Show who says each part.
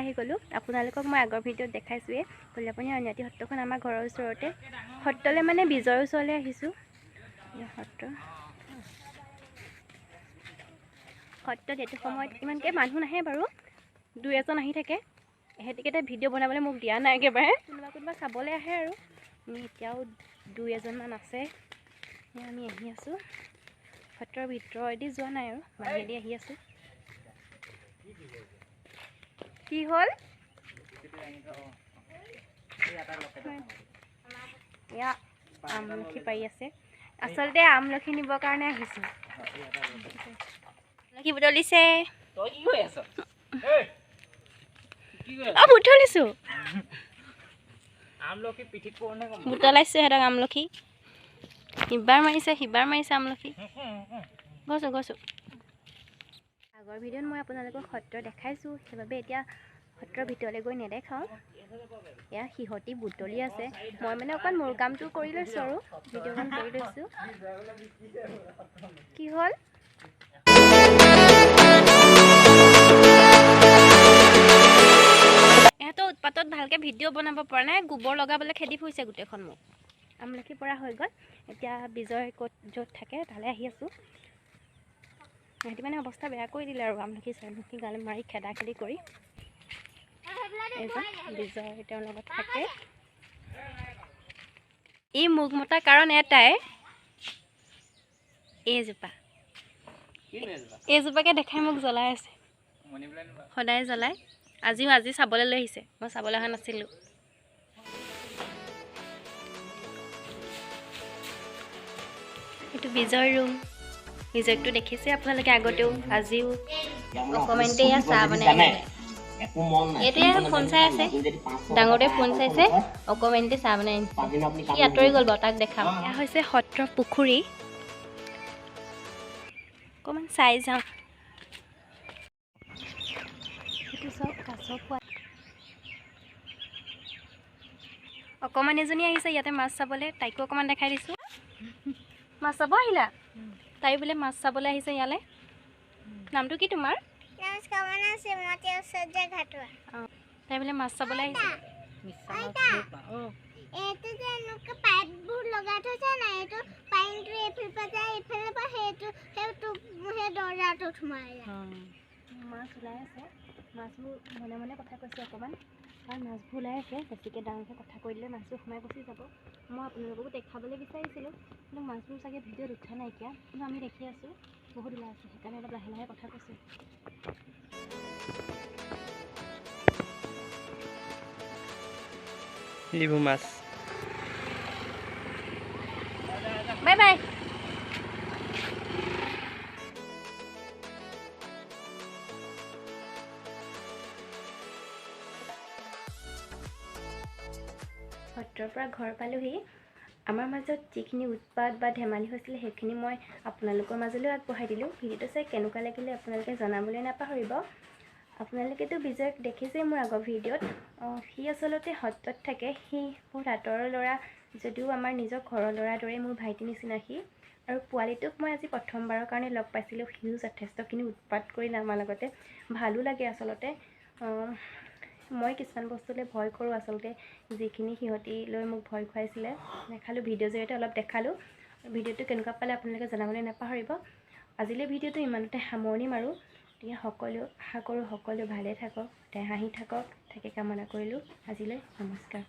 Speaker 1: আহি গ'লোঁ। আপোনালোকক মই আগৰ ভিডিঅ'ত দেখাইছোঁৱেই কলিয়াপনী আউনীআটী সত্ৰখন আমাৰ ঘৰৰ ওচৰতে। সত্ৰলৈ মানে বিজয়ৰ ওচৰলৈ আহিছোঁ। সত্ৰত এইটো সময়ত ইমানকৈ মানুহ নাহে বাৰু, দুই এজন আহি থাকে। এহেঁতিকেইটা ভিডিঅ' বনাবলৈ মোক দিয়া নাই একেবাৰে, কোনোবা চাবলৈ আহে আৰু। এতিয়াও দুই এজনমান আছে। আমি আহি আছোঁ সত্ৰৰ ভিতৰেদি, যোৱা নাই আৰু বাহিৰেদি আহি আছোঁ। কি হ'ল? এয়া আমলখি পাৰি আছে। আচলতে আমলখি নিবৰ কাৰণে আহিছোঁ। আমলখি বুটলিছে। বুটলিছোঁ, বুটলাইছোঁ সিহঁতক আমলখি। সিবাৰ মাৰিছে আমলখি। গৈছোঁ। আগৰ ভিডিঅ'ত মই আপোনালোকক সত্ৰ দেখাইছোঁ, সেইবাবে এতিয়া সত্ৰৰ ভিতৰলৈ গৈ নেদেখাওঁ। এয়া সিহঁতি বুটলি আছে। মই মানে অকণ মোৰ কামটো কৰি লৈছোঁ আৰু ভিডিঅ'খন কৰি লৈছোঁ। কি হ'ল? ইহঁতৰ উৎপাতত ভালকৈ ভিডিঅ' বনাব পৰা নাই, গোবৰ লগাবলৈ খেদি ফুৰিছে গোটেইখন মোক। আমলখি পৰা হৈ গ'ল। এতিয়া বিজয় ক'ত য'ত থাকে তালৈ আহি আছোঁ। সিহঁতি মানে অৱস্থা বেয়া কৰি দিলে আৰু আমলখি গালে মাৰি খেদি কৰি। এজন বিজয় তেওঁৰ লগত থাকে। ই মুখ মতা কাৰণ এটাই, এইজোপাকে দেখাই মোক জ্বলাই আছে। সদায় জ্বলাই, আজি চাবলৈ লৈ আহিছে। মই চাবলৈ অহা নাছিলোঁ। এইটো বিজয়ৰ ৰুম। বিজয়কটো দেখিছে আপোনালোকে আগতেও, আজিও। অকণমানতে এয়া চাহ বনাই আনিলে। এইটোৱে ফোন চাই আছে, ডাঙৰটোৱে ফোন চাইছে, অকণমানতে চাহ বনাই আনিছে। সি আঁতৰি গ'ল বাৰু, তাক দেখাম। এয়া হৈছে সত্ৰৰ পুখুৰী। অকণমান চাই যাওঁ। এইটো চব কাছ পোৱা। অকণমান এজনী আহিছে ইয়াতে মাছ চাবলৈ, তাইকো অকণমান দেখাই দিছোঁ। মাছ চাব আহিলা? তাই বোলে মাছ চাবলৈ আহিছে ইয়ালৈ। নামটো কি তোমাৰ? তাই বোলে মাছ চাবলৈ আহিছে। মাছ ওলাই আছে, মাছবোৰ মনে মনে কথা কৈছে অকণমান, কাৰণ মাছবোৰ ওলাই আছে। বেছিকৈ ডাঙৰকৈ কথা কৈ দিলে মাছবোৰ সোমাই গুচি যাব। মই আপোনালোককো দেখাবলৈ বিচাৰিছিলোঁ, কিন্তু মাছবোৰ চাগে ভিডিঅ'ত উঠা নাইকিয়া, কিন্তু আমি দেখি আছোঁ বহুত ওলাই আছে, সেইকাৰণে অলপ লাহে লাহে কথা কৈছোঁ। এইবোৰ মাছ। Bye bye. সত্ৰৰ পৰা ঘৰ পালোহি। আমাৰ মাজত যিখিনি উৎপাত বা ধেমালি হৈছিলে সেইখিনি মই আপোনালোকৰ মাজলৈও আগবঢ়াই দিলোঁ। ভিডিঅ'টো চাই কেনেকুৱা লাগিলে আপোনালোকে জনাবলৈ নাপাহৰিব। আপোনালোকেতো বিজয়ক দেখিছেই মোৰ আগৰ ভিডিঅ'ত। সি আচলতে সত্ৰত থাকে। সি বহুত আঁতৰৰ ল'ৰা, যদিও আমাৰ নিজৰ ঘৰৰ ল'ৰাৰ দৰে মোৰ ভাইটি নিচিনা সি। আৰু পোৱালিটোক মই আজি প্ৰথমবাৰৰ কাৰণে লগ পাইছিলোঁ। সিও যথেষ্টখিনি উৎপাত কৰিলে আমাৰ লগতে, ভালো লাগে আচলতে। মই কিছুমান বস্তুলৈ ভয় কৰোঁ আচলতে, যিখিনি সিহঁতি লৈ মোক ভয় খুৱাইছিলে। দেখালোঁ ভিডিঅ'ৰ জৰিয়তে, অলপ দেখালোঁ। ভিডিঅ'টো কেনেকুৱা পালে আপোনালোকে জনাবলৈ নাপাহৰিব। আজিলৈ ভিডিঅ'টো ইমানতে সামৰণি মাৰোঁ। গতিকে সকলো আশা কৰোঁ সকলো ভালে থাকক, হাঁহি থাকক, তাকে কামনা কৰিলোঁ। আজিলৈ নমস্কাৰ।